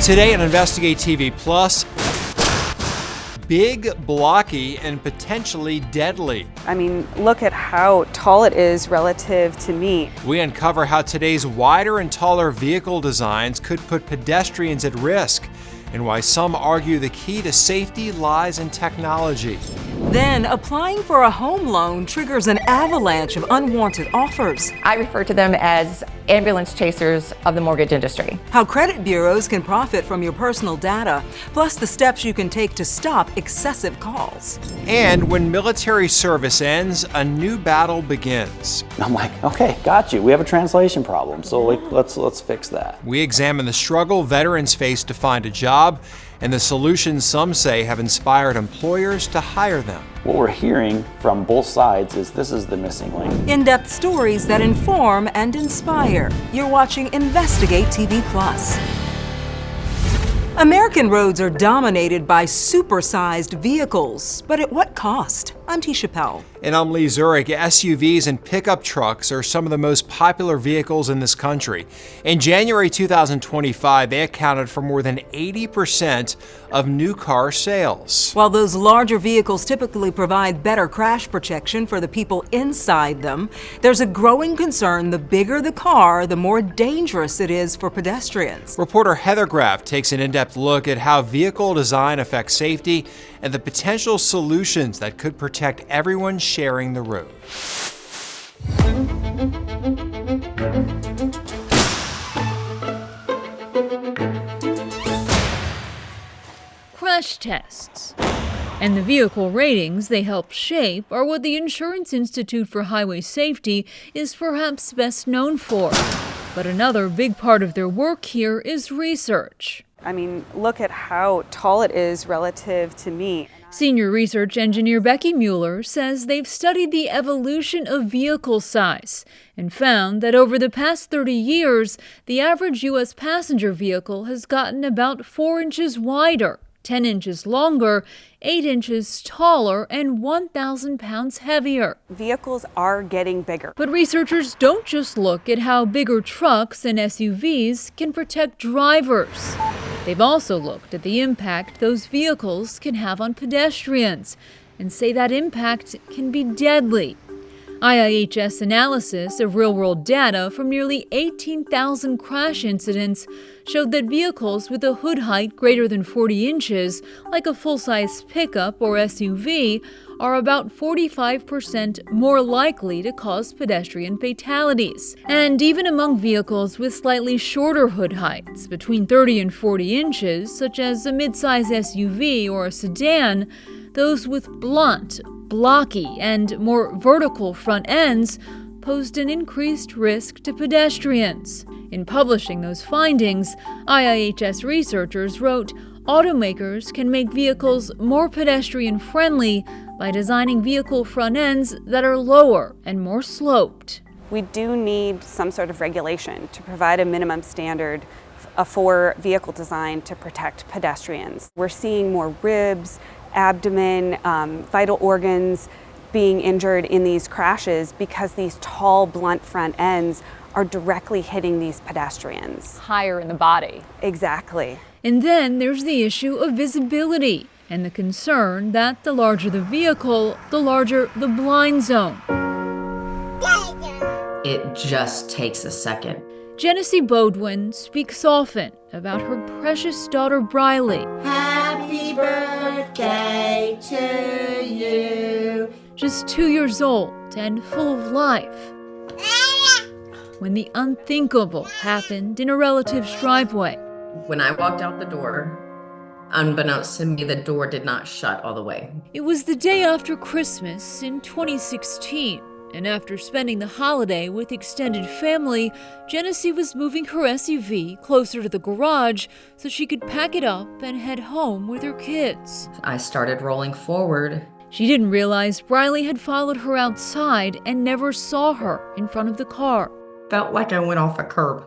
Today on Investigate TV Plus, big, blocky, and potentially deadly. I mean, look at how tall it is relative to me. We uncover how today's wider and taller vehicle designs could put pedestrians at risk, and why some argue the key to safety lies in technology. Then, applying for a home loan triggers an avalanche of unwanted offers. I refer to them as ambulance chasers of the mortgage industry. How credit bureaus can profit from your personal data, plus the steps you can take to stop excessive calls. And when military service ends, a new battle begins. I'm like, okay, got you. We have a translation problem, so let's fix that. We examine the struggle veterans face to find a job and the solutions some say have inspired employers to hire them. What we're hearing from both sides is this is the missing link. In-depth stories that inform and inspire. You're watching Investigate TV Plus. American roads are dominated by supersized vehicles, but at what cost? I'm Tisha Pell. And I'm Lee Zurich. SUVs and pickup trucks are some of the most popular vehicles in this country. In January 2025, they accounted for more than 80% of new car sales. While those larger vehicles typically provide better crash protection for the people inside them, there's a growing concern the bigger the car, the more dangerous it is for pedestrians. Reporter Heather Graff takes an in-depth look at how vehicle design affects safety and the potential solutions that could protect everyone sharing the road. Crash tests and the vehicle ratings they help shape are what the Insurance Institute for Highway Safety is perhaps best known for. But another big part of their work here is research. I mean, look at how tall it is relative to me. Senior research engineer Becky Mueller says they've studied the evolution of vehicle size and found that over the past 30 years, the average U.S. passenger vehicle has gotten about 4 inches wider, 10 inches longer, 8 inches taller, and 1,000 pounds heavier. Vehicles are getting bigger. But researchers don't just look at how bigger trucks and SUVs can protect drivers. They've also looked at the impact those vehicles can have on pedestrians and say that impact can be deadly. IIHS analysis of real-world data from nearly 18,000 crash incidents showed that vehicles with a hood height greater than 40 inches, like a full-size pickup or SUV, are about 45% more likely to cause pedestrian fatalities. And even among vehicles with slightly shorter hood heights, between 30 and 40 inches, such as a mid-size SUV or a sedan, those with blunt, blocky, and more vertical front ends posed an increased risk to pedestrians. In publishing those findings, IIHS researchers wrote, automakers can make vehicles more pedestrian-friendly by designing vehicle front ends that are lower and more sloped. We do need some sort of regulation to provide a minimum standard for vehicle design to protect pedestrians. We're seeing more ribs, abdomen, vital organs being injured in these crashes because these tall, blunt front ends are directly hitting these pedestrians. Higher in the body. Exactly. And then there's the issue of visibility and the concern that the larger the vehicle, the larger the blind zone. It just takes a second. Genesee Bodwin speaks often about her precious daughter Briley. Happy birthday to you. Just 2 years old and full of life, when the unthinkable happened in a relative's driveway. When I walked out the door, unbeknownst to me, the door did not shut all the way. It was the day after Christmas in 2016, and after spending the holiday with extended family, Genesee was moving her SUV closer to the garage so she could pack it up and head home with her kids. I started rolling forward. She didn't realize Briley had followed her outside and never saw her in front of the car. Felt like I went off a curb.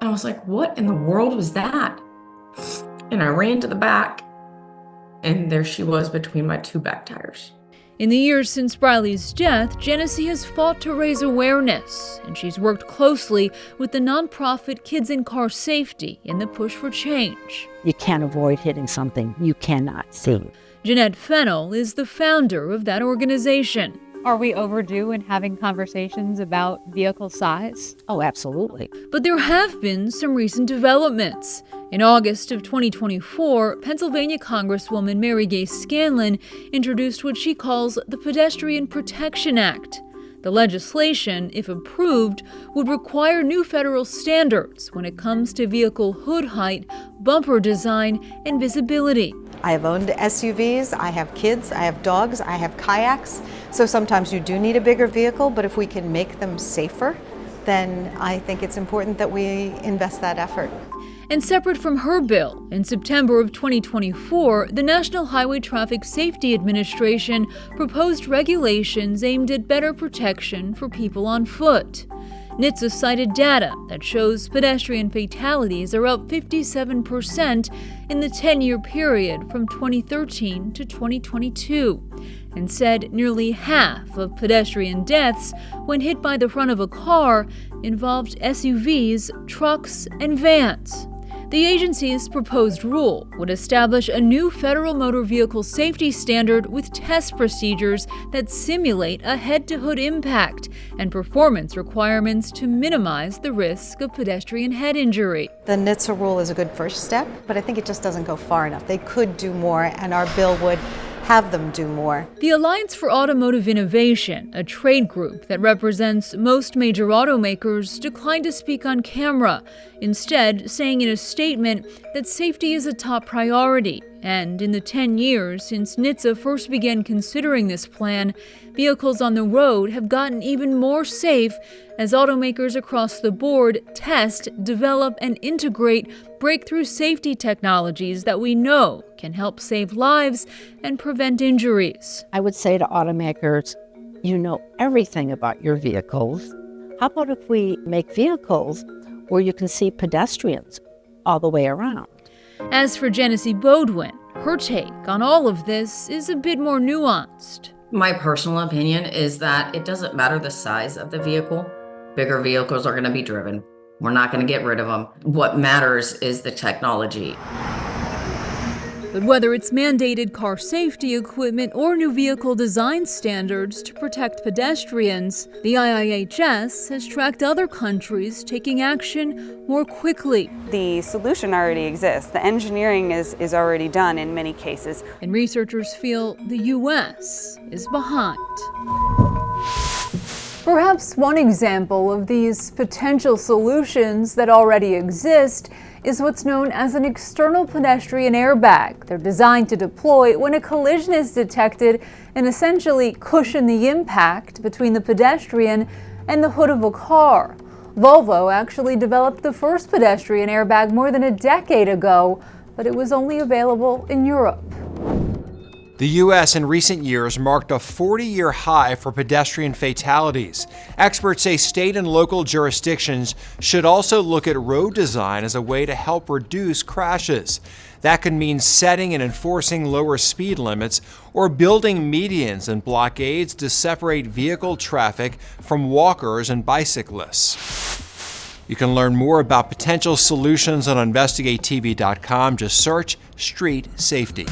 And I was like, what in the world was that? And I ran to the back, and there she was between my two back tires. In the years since Briley's death, Genesee has fought to raise awareness, and she's worked closely with the nonprofit Kids in Car Safety in the push for change. You can't avoid hitting something you cannot see. Jeanette Fennell is the founder of that organization. Are we overdue in having conversations about vehicle size? Oh, absolutely. But there have been some recent developments. In August of 2024, Pennsylvania Congresswoman Mary Gay Scanlon introduced what she calls the Pedestrian Protection Act. The legislation, if approved, would require new federal standards when it comes to vehicle hood height, bumper design, and visibility. I have owned SUVs, I have kids, I have dogs, I have kayaks. So sometimes you do need a bigger vehicle, but if we can make them safer, then I think it's important that we invest that effort. And separate from her bill, in September of 2024, the National Highway Traffic Safety Administration proposed regulations aimed at better protection for people on foot. NHTSA cited data that shows pedestrian fatalities are up 57% in the 10-year period from 2013 to 2022, and said nearly half of pedestrian deaths when hit by the front of a car involved SUVs, trucks, and vans. The agency's proposed rule would establish a new federal motor vehicle safety standard with test procedures that simulate a head-to-hood impact and performance requirements to minimize the risk of pedestrian head injury. The NHTSA rule is a good first step, but I think it just doesn't go far enough. They could do more, and our bill would have them do more. The Alliance for Automotive Innovation, a trade group that represents most major automakers, declined to speak on camera, instead saying in a statement that safety is a top priority. And in the 10 years since NHTSA first began considering this plan, vehicles on the road have gotten even more safe as automakers across the board test, develop, and integrate breakthrough safety technologies that we know can help save lives and prevent injuries. I would say to automakers, you know everything about your vehicles. How about if we make vehicles where you can see pedestrians all the way around? As for Genesee Bodwin, her take on all of this is a bit more nuanced. My personal opinion is that it doesn't matter the size of the vehicle. Bigger vehicles are going to be driven. We're not going to get rid of them. What matters is the technology. But whether it's mandated car safety equipment or new vehicle design standards to protect pedestrians, the IIHS has tracked other countries taking action more quickly. The solution already exists. The engineering is already done in many cases. And researchers feel the U.S. is behind. Perhaps one example of these potential solutions that already exist is what's known as an external pedestrian airbag. They're designed to deploy when a collision is detected and essentially cushion the impact between the pedestrian and the hood of a car. Volvo actually developed the first pedestrian airbag more than a decade ago, but it was only available in Europe. The U.S. in recent years marked a 40-year high for pedestrian fatalities. Experts say state and local jurisdictions should also look at road design as a way to help reduce crashes. That could mean setting and enforcing lower speed limits or building medians and blockades to separate vehicle traffic from walkers and bicyclists. You can learn more about potential solutions on InvestigateTV.com. Just search street safety.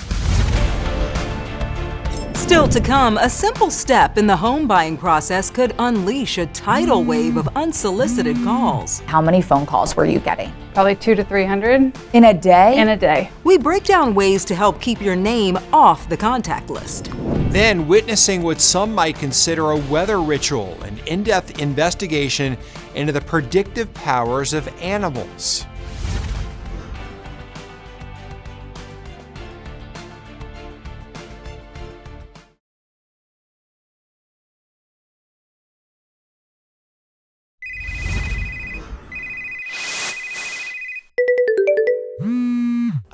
Still to come, a simple step in the home buying process could unleash a tidal wave of unsolicited calls. How many phone calls were you getting? Probably 200 to 300 In a day? in a day. We break down ways to help keep your name off the contact list. Then witnessing what some might consider a weather ritual, an in-depth investigation into the predictive powers of animals.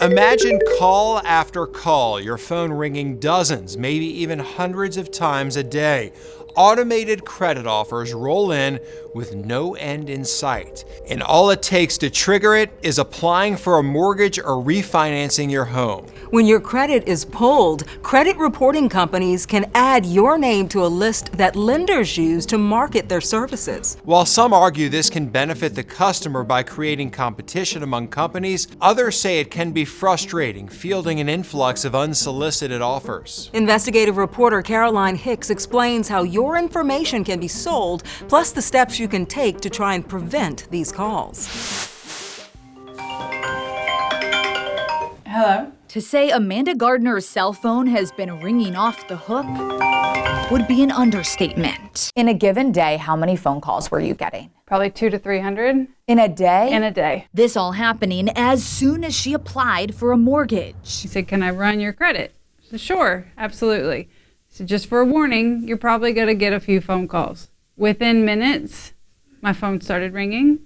Imagine call after call, your phone ringing dozens, maybe even hundreds of times a day, automated credit offers roll in with no end in sight. And all it takes to trigger it is applying for a mortgage or refinancing your home. When your credit is pulled, credit reporting companies can add your name to a list that lenders use to market their services. While some argue this can benefit the customer by creating competition among companies, others say it can be frustrating fielding an influx of unsolicited offers. Investigative reporter Caroline Hicks explains how your information can be sold, plus the steps you can take to try and prevent these calls. Hello? To say Amanda Gardner's cell phone has been ringing off the hook would be an understatement. In a given day, how many phone calls were you getting? Probably 200 to 300. In a day? In a day. This all happening as soon as she applied for a mortgage. She said, "Can I run your credit?" I said, "Sure, absolutely." So just for a warning, you're probably going to get a few phone calls. Within minutes, my phone started ringing,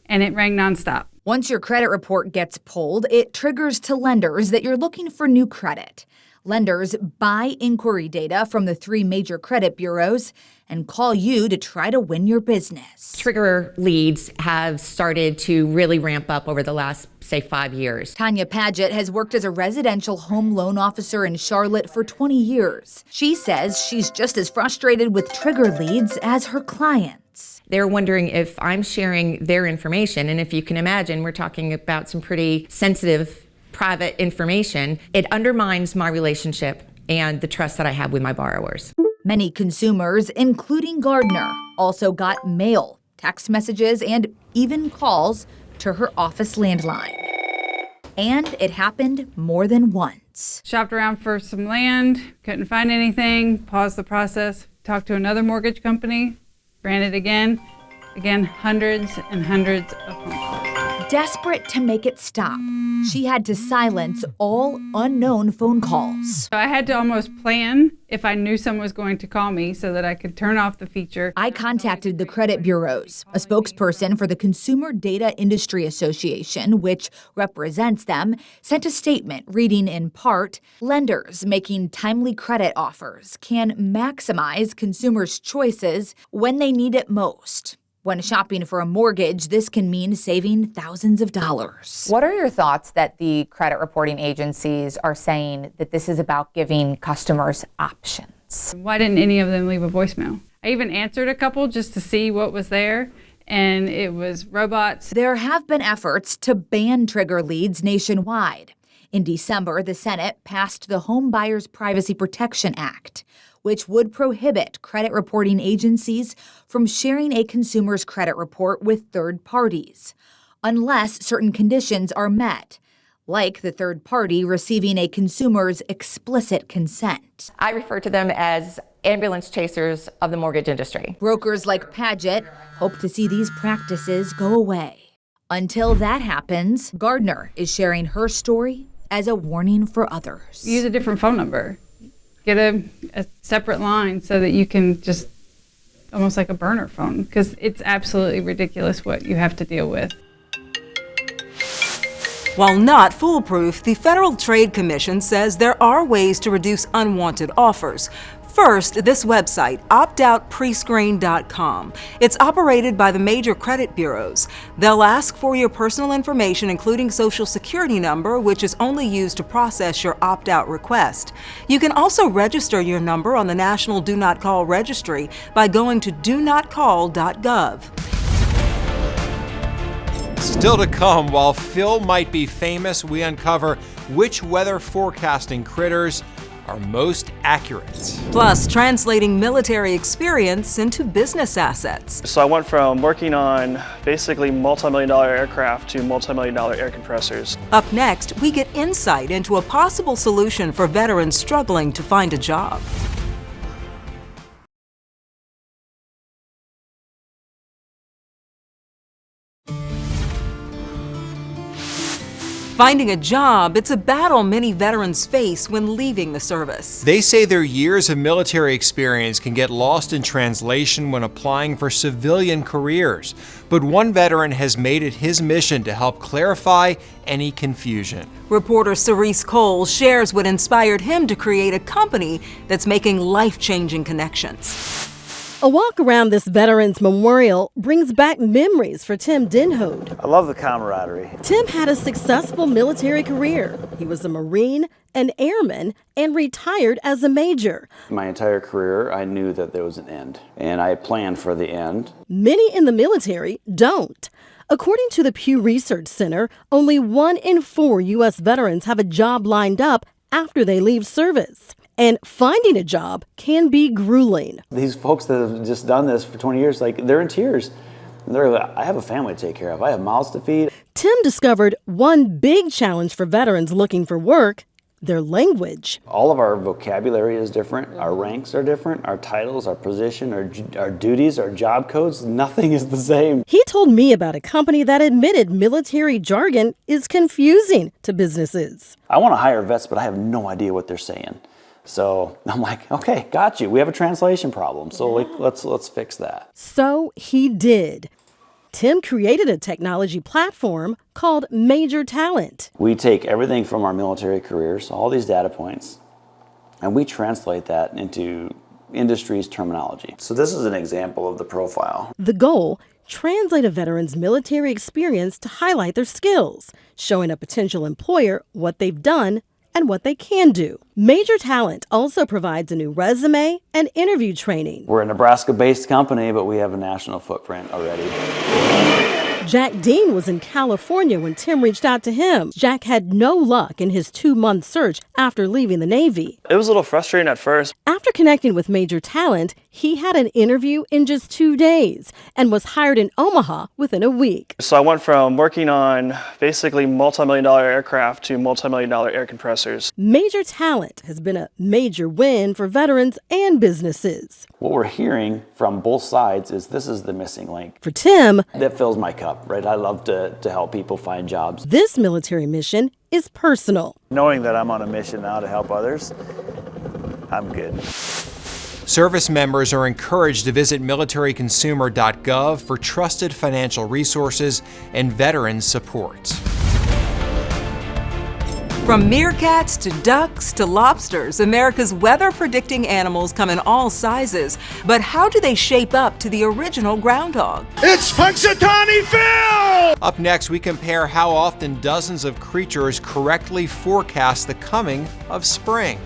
and it rang nonstop. Once your credit report gets pulled, it triggers to lenders that you're looking for new credit. Lenders buy inquiry data from the 3 major credit bureaus and call you to try to win your business. Trigger leads have started to really ramp up over the last, say, 5 years. Tanya Paget has worked as a residential home loan officer in Charlotte for 20 years. She says she's just as frustrated with trigger leads as her clients. They're wondering if I'm sharing their information, and if you can imagine, we're talking about some pretty sensitive private information. It undermines my relationship and the trust that I have with my borrowers. Many consumers, including Gardner, also got mail, text messages, and even calls to her office landline. And it happened more than once. Shopped around for some land, couldn't find anything, paused the process, talked to another mortgage company, ran it again. Again, hundreds and hundreds of phone calls. Desperate to make it stop, she had to silence all unknown phone calls. So I had to almost plan if I knew someone was going to call me so that I could turn off the feature. I contacted the credit bureaus. A spokesperson for the Consumer Data Industry Association, which represents them, sent a statement reading in part, lenders making timely credit offers can maximize consumers' choices when they need it most. When shopping for a mortgage, this can mean saving thousands of dollars. What are your thoughts that the credit reporting agencies are saying that this is about giving customers options? Why didn't any of them leave a voicemail? I even answered a couple just to see what was there, and it was robots. There have been efforts to ban trigger leads nationwide. In December, the Senate passed the Home Buyers Privacy Protection Act, which would prohibit credit reporting agencies from sharing a consumer's credit report with third parties, unless certain conditions are met, like the third party receiving a consumer's explicit consent. I refer to them as ambulance chasers of the mortgage industry. Brokers like Paget hope to see these practices go away. Until that happens, Gardner is sharing her story as a warning for others. Use a different phone number. Get a separate line so that you can just, almost like a burner phone, because it's absolutely ridiculous what you have to deal with. While not foolproof, the Federal Trade Commission says there are ways to reduce unwanted offers. First, this website, optoutprescreen.com. It's operated by the major credit bureaus. They'll ask for your personal information, including Social Security number, which is only used to process your opt-out request. You can also register your number on the National Do Not Call Registry by going to donotcall.gov. Still to come, while Phil might be famous, we uncover which weather forecasting critters are most accurate. Plus, translating military experience into business assets. So I went from working on basically multi-million-dollar aircraft to multi-million-dollar air compressors. Up next, we get insight into a possible solution for veterans struggling to find a job. Finding a job, it's a battle many veterans face when leaving the service. They say their years of military experience can get lost in translation when applying for civilian careers. But one veteran has made it his mission to help clarify any confusion. Reporter Cerise Cole shares what inspired him to create a company that's making life-changing connections. A walk around this Veterans Memorial brings back memories for Tim Denhode. I love the camaraderie. Tim had a successful military career. He was a Marine, an airman, and retired as a major. My entire career, I knew that there was an end, and I planned for the end. Many in the military don't. According to the Pew Research Center, only 1 in 4 U.S. veterans have a job lined up after they leave service. And finding a job can be grueling. These folks that have just done this for 20 years, like, they're in tears. They're like, I have a family to take care of. I have mouths to feed. Tim discovered one big challenge for veterans looking for work: their language. All of our vocabulary is different. Our ranks are different. Our titles, our position, our duties, our job codes, nothing is the same. He told me about a company that admitted military jargon is confusing to businesses. I want to hire vets, but I have no idea what they're saying. So I'm like, okay, got you. We have a translation problem. So let's fix that. So he did. Tim created a technology platform called Major Talent. We take everything from our military careers, all these data points, and we translate that into industry's terminology. So this is an example of the profile. The goal: translate a veteran's military experience to highlight their skills, showing a potential employer what they've done and what they can do. Major Talent also provides a new resume and interview training. We're a Nebraska-based company, but we have a national footprint already. Jack Dean was in California when Tim reached out to him. Jack had no luck in his 2-month search after leaving the Navy. It was a little frustrating at first. After connecting with Major Talent, he had an interview in just 2 days and was hired in Omaha within a week. So I went from working on basically multi-million-dollar aircraft to multi-million-dollar air compressors. Major Talent has been a major win for veterans and businesses. What we're hearing from both sides is this is the missing link. For Tim, that fills my cup, right? I love to help people find jobs. This military mission is personal. Knowing that I'm on a mission now to help others, I'm good. Service members are encouraged to visit militaryconsumer.gov for trusted financial resources and veteran support. From meerkats to ducks to lobsters, America's weather-predicting animals come in all sizes. But how do they shape up to the original groundhog? It's Punxsutawney Phil! Up next, we compare how often dozens of creatures correctly forecast the coming of spring.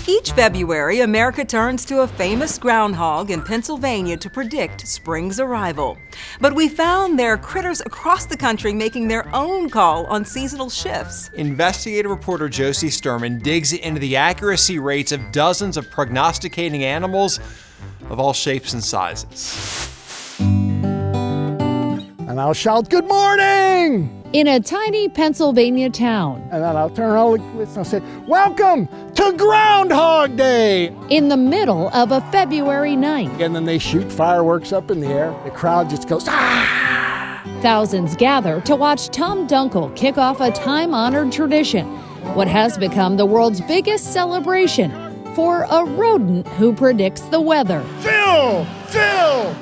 Each February, America turns to a famous groundhog in Pennsylvania to predict spring's arrival. But we found there are critters across the country making their own call on seasonal shifts. Investigative reporter Josie Sturman digs into the accuracy rates of dozens of prognosticating animals of all shapes and sizes. And I'll shout, "Good morning!" in a tiny Pennsylvania town. And then I'll turn around and I'll say, "Welcome to Groundhog Day!" in the middle of a February night. And then they shoot fireworks up in the air. The crowd just goes, "Ah!" Thousands gather to watch Tom Dunkel kick off a time-honored tradition, what has become the world's biggest celebration for a rodent who predicts the weather. Phil! Phil!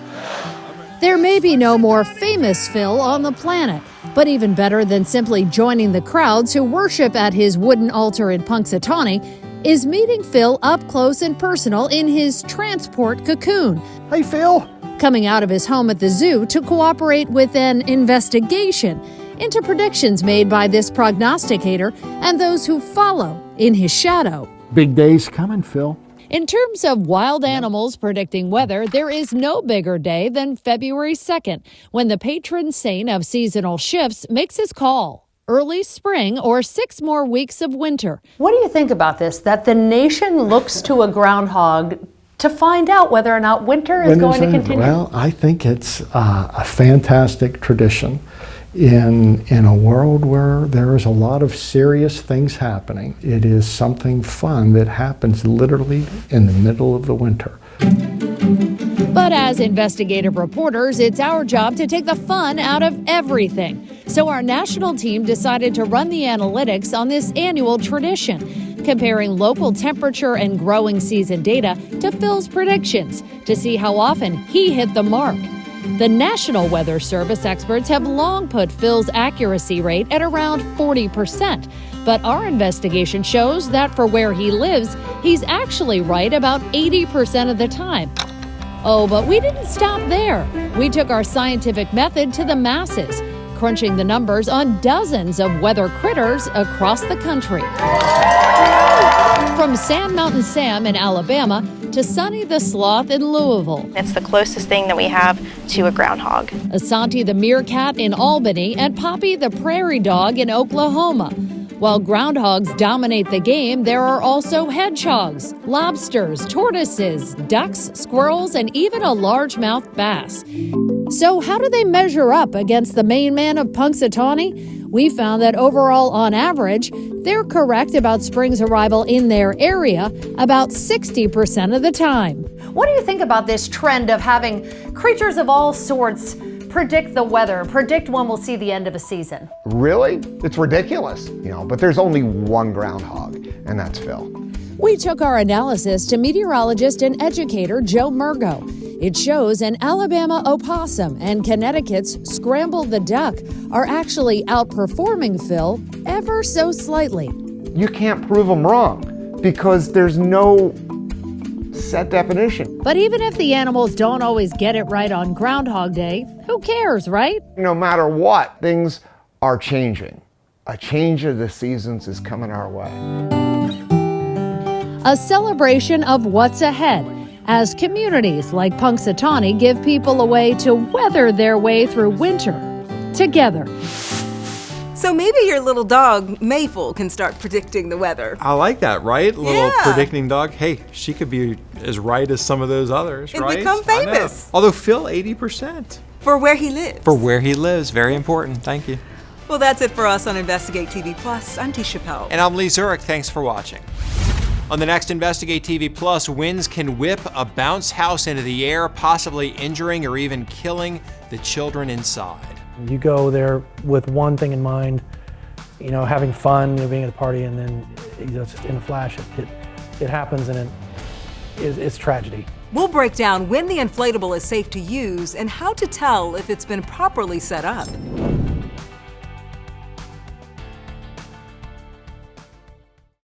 There may be no more famous Phil on the planet, but even better than simply joining the crowds who worship at his wooden altar in Punxsutawney is meeting Phil up close and personal in his transport cocoon. Hey, Phil. Coming out of his home at the zoo to cooperate with an investigation into predictions made by this prognosticator and those who follow in his shadow. Big day's coming, Phil. In terms of wild animals predicting weather, there is no bigger day than February 2nd, when the patron saint of seasonal shifts makes his call. Early spring or 6 more weeks of winter. What do you think about this, that the nation looks to a groundhog to find out whether or not winter is going to continue? Well, I think it's a fantastic tradition. In a world where there is a lot of serious things happening, it is something fun that happens literally in the middle of the winter. But as investigative reporters, it's our job to take the fun out of everything. So our national team decided to run the analytics on this annual tradition, comparing local temperature and growing season data to Phil's predictions to see how often he hit the mark. The National Weather Service experts have long put Phil's accuracy rate at around 40%, but our investigation shows that for where he lives, he's actually right about 80% of the time. Oh, but we didn't stop there. We took our scientific method to the masses, crunching the numbers on dozens of weather critters across the country. From Sand Mountain Sam in Alabama to Sonny the Sloth in Louisville. It's the closest thing that we have to a groundhog. Asante the meerkat in Albany and Poppy the prairie dog in Oklahoma. While groundhogs dominate the game, there are also hedgehogs, lobsters, tortoises, ducks, squirrels, and even a largemouth bass. So how do they measure up against the main man of Punxsutawney? We found that overall, on average, they're correct about spring's arrival in their area about 60% of the time. What do you think about this trend of having creatures of all sorts predict the weather, predict when we'll see the end of a season? Really? It's ridiculous, but there's only one groundhog, and that's Phil. We took our analysis to meteorologist and educator Joe Murgo. It shows an Alabama opossum and Connecticut's scrambled the duck are actually outperforming Phil ever so slightly. You can't prove them wrong because there's no set definition. But even if the animals don't always get it right on Groundhog Day, who cares, right? No matter what, things are changing. A change of the seasons is coming our way. A celebration of what's ahead as communities like Punxsutawney give people a way to weather their way through winter together. So maybe your little dog, Mayful, can start predicting the weather. I like that, right? Little Yeah. predicting dog. Hey, she could be as right as some of those others, And right? become I know. famous. Although Phil, 80%. For where he lives. For where he lives, very important. Thank you. Well, that's it for us on Investigate TV Plus. I'm Tisha Pell. And I'm Lee Zurich. Thanks for watching. On the next Investigate TV Plus, winds can whip a bounce house into the air, possibly injuring or even killing the children inside. You go there with one thing in mind, having fun, being at a party, and then just in a flash, it happens, and it's tragedy. We'll break down when the inflatable is safe to use and how to tell if it's been properly set up.